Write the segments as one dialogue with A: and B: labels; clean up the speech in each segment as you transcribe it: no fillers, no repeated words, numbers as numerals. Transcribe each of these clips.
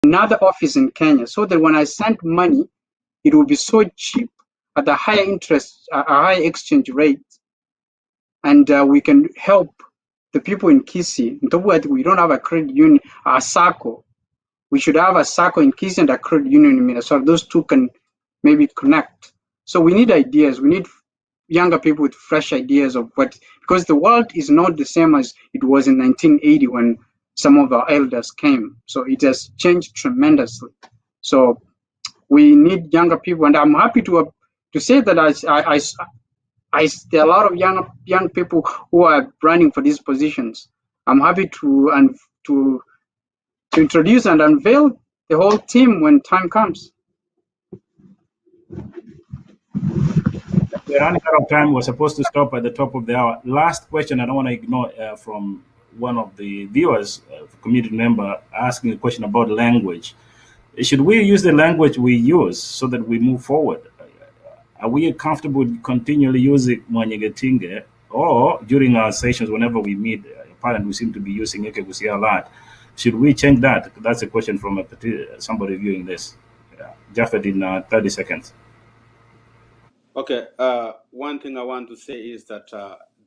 A: another office in Kenya, so that when I send money, it will be so cheap at a higher interest, a high exchange rate, and we can help the people in Kisii. We don't have a credit union, a SACCO. We should have a SACCO in Kisii and a credit union in Minnesota. Those two can maybe connect. So we need ideas. We need younger people with fresh ideas of what, because the world is not the same as it was in 1980 when some of our elders came. So it has changed tremendously. So we need younger people, and I'm happy to say that there are a lot of young people who are running for these positions. I'm happy to introduce and unveil the whole team when time comes.
B: We're running out of time. We're supposed to stop at the top of the hour. Last question, I don't want to ignore from one of the viewers, community member, asking a question about language. Should we use the language we use so that we move forward? Are we comfortable continually using MWANYAGETINGE, or during our sessions, whenever we meet, apparently we seem to be using Ekegusia a lot? Should we change that? That's a question from somebody viewing this. Japheth, in 30 seconds.
C: Okay. One thing I want to say is that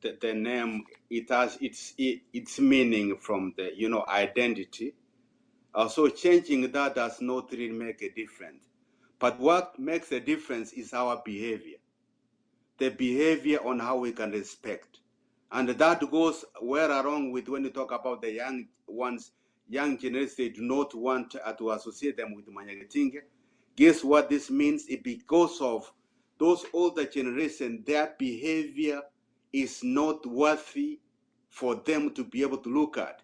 C: the name, it has its meaning from the identity. So changing that does not really make a difference. But what makes a difference is our behavior, the behavior on how we can respect. And that goes well along with when you talk about the young ones, young generation, they do not want to associate them with MWANYAGETINGE. Guess what this means? It because of those older generation, their behavior is not worthy for them to be able to look at.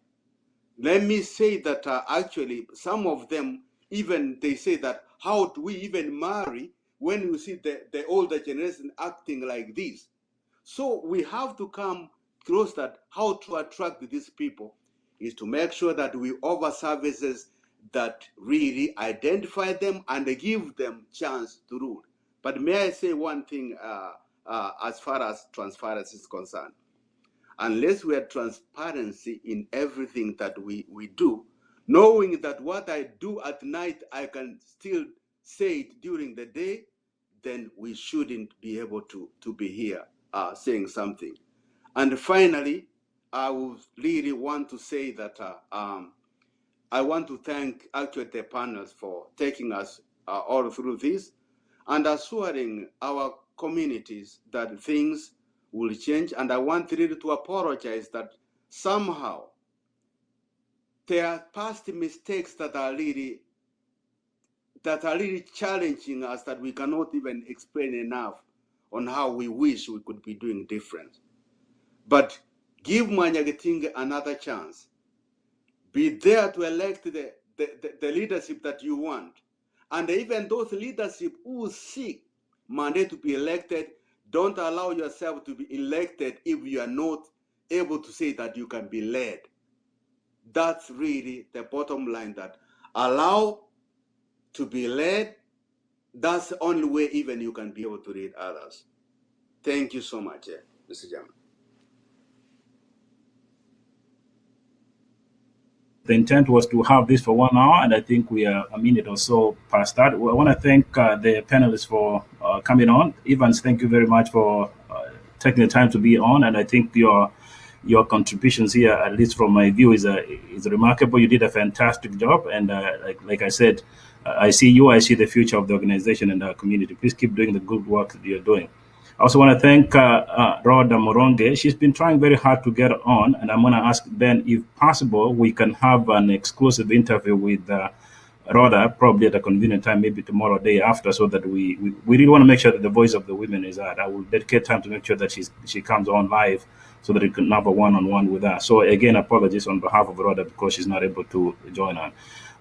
C: Let me say that actually some of them, even they say that, how do we even marry when you see the older generation acting like this? So we have to come close that how to attract these people is to make sure that we offer services that really identify them and give them chance to rule. But may I say one thing as far as transparency is concerned? Unless we have transparency in everything that we do, knowing that what I do at night, I can still say it during the day, then we shouldn't be able to be here saying something. And finally, I would really want to say that I want to thank actually the panels for taking us all through this and assuring our communities that things will change. And I want really to apologize that somehow there are past mistakes that are really challenging us, that we cannot even explain enough on how we wish we could be doing different. But give MWANYAGETINGE another chance. Be there to elect the leadership that you want. And even those leadership who seek mandate to be elected, don't allow yourself to be elected if you are not able to say that you can be led. That's really the bottom line, that allow to be led. That's the only way even you can be able to lead others. Thank you so much, Mr. Chairman.
B: The intent was to have this for 1 hour, and I think we are a minute or so past that. I want to thank the panelists for coming on. Evans, thank you very much for taking the time to be on, and I think your contributions here, at least from my view, is remarkable. You did a fantastic job, and like I said, I see you, I see the future of the organization and our community. Please keep doing the good work that you're doing. I also want to thank Rhoda Moronge. She's been trying very hard to get on, and I'm going to ask Ben, if possible, we can have an exclusive interview with Rhoda, probably at a convenient time, maybe tomorrow or day after, so that we really want to make sure that the voice of the women is heard. I will dedicate time to make sure that she comes on live so that we can have a one-on-one with her. So again, apologies on behalf of Rhoda because she's not able to join on.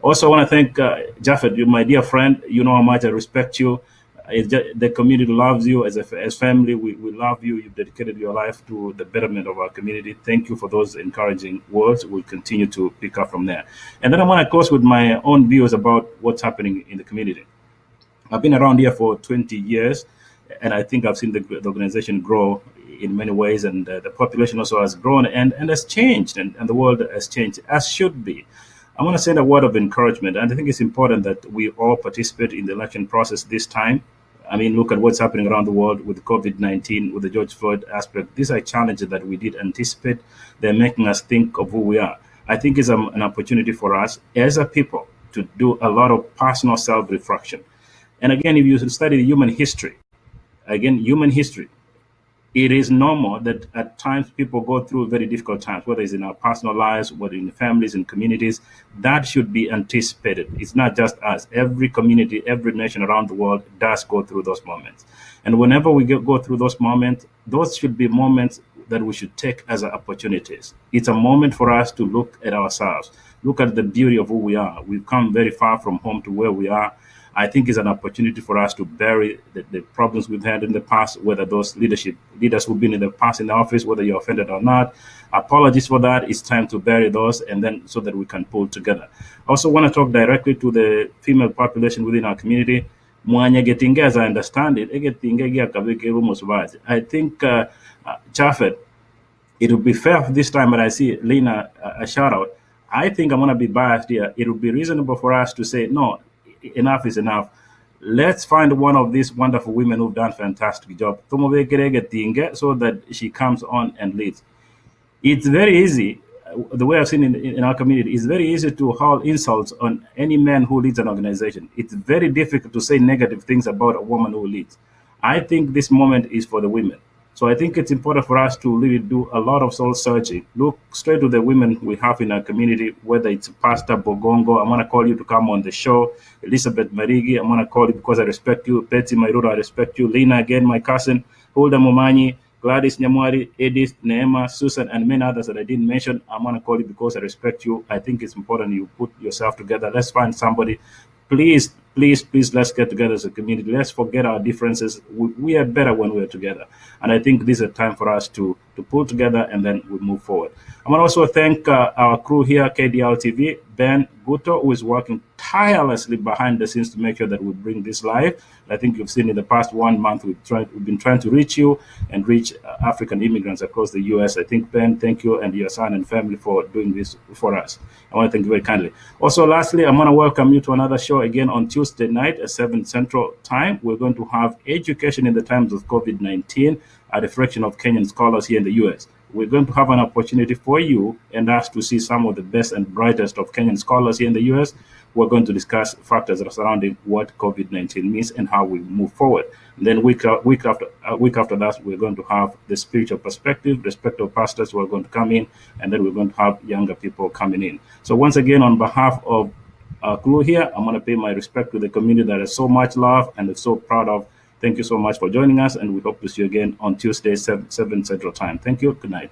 B: Also, I want to thank Japheth, you, my dear friend. You know how much I respect you. The community loves you as family. We love you. You've dedicated your life to the betterment of our community. Thank you for those encouraging words. We'll continue to pick up from there. And then I want to close with my own views about what's happening in the community. I've been around here for 20 years, and I think I've seen the organization grow in many ways, and the population also has grown and has changed, and the world has changed, as should be. I want to send a word of encouragement, and I think it's important that we all participate in the election process this time. I mean, look at what's happening around the world with COVID-19, with the George Floyd aspect. These are challenges that we did anticipate. They're making us think of who we are. I think it's an opportunity for us as a people to do a lot of personal self-reflection. And again, if you study human history, it is normal that at times people go through very difficult times, whether it's in our personal lives, whether in families and communities. That should be anticipated. It's not just us. Every community, every nation around the world does go through those moments. And whenever we go through those moments, those should be moments that we should take as opportunities. It's a moment for us to look at ourselves, look at the beauty of who we are. We've come very far from home to where we are. I think it's an opportunity for us to bury the problems we've had in the past, whether those leaders who've been in the past in the office, whether you're offended or not. Apologies for that. It's time to bury those, and then so that we can pull together. I also want to talk directly to the female population within our community. MWANYAGETINGE, as I understand it, I think, Chafet, it would be fair this time, but I see Lena a shout out. I think I'm going to be biased here. It would be reasonable for us to say, no, enough is enough. Let's find one of these wonderful women who've done a fantastic job so that she comes on and leads. It's very easy, the way I've seen in our community, it's very easy to hurl insults on any man who leads an organization. It's very difficult to say negative things about a woman who leads. I think this moment is for the women. So I think it's important for us to really do a lot of soul searching. Look straight to the women we have in our community, whether it's Pastor Bogongo, I'm going to call you to come on the show. Elizabeth Marigi, I'm going to call you because I respect you. Betsy Mairura, I respect you. Lena, again, my cousin. Hulda Momanyi, Gladys Nyamwari, Edith, Neema, Susan, and many others that I didn't mention. I'm going to call you because I respect you. I think it's important you put yourself together. Let's find somebody. Please, let's get together as a community. Let's forget our differences. We are better when we're together. And I think this is a time for us to pull together, and then we move forward. I want to also thank our crew here, KDRTV, Ben Guto, who is working tirelessly behind the scenes to make sure that we bring this live. I think you've seen in the past 1 month, we've been trying to reach you and reach African immigrants across the U.S. I think, Ben, thank you and your son and family for doing this for us. I want to thank you very kindly. Also, lastly, I want to welcome you to another show again on Tuesday night at 7 Central Time. We're going to have education in the times of COVID-19, a reflection of Kenyan scholars here in the U.S. We're going to have an opportunity for you and us to see some of the best and brightest of Kenyan scholars here in the U.S. We're going to discuss factors surrounding what COVID-19 means and how we move forward. And then week after that, we're going to have the spiritual perspective, respective pastors who are going to come in, and then we're going to have younger people coming in. So once again, on behalf of our crew here, I'm going to pay my respect to the community that is so much love and is so proud of. Thank you so much for joining us, and we hope to see you again on Tuesday, 7 Central Time. Thank you. Good night.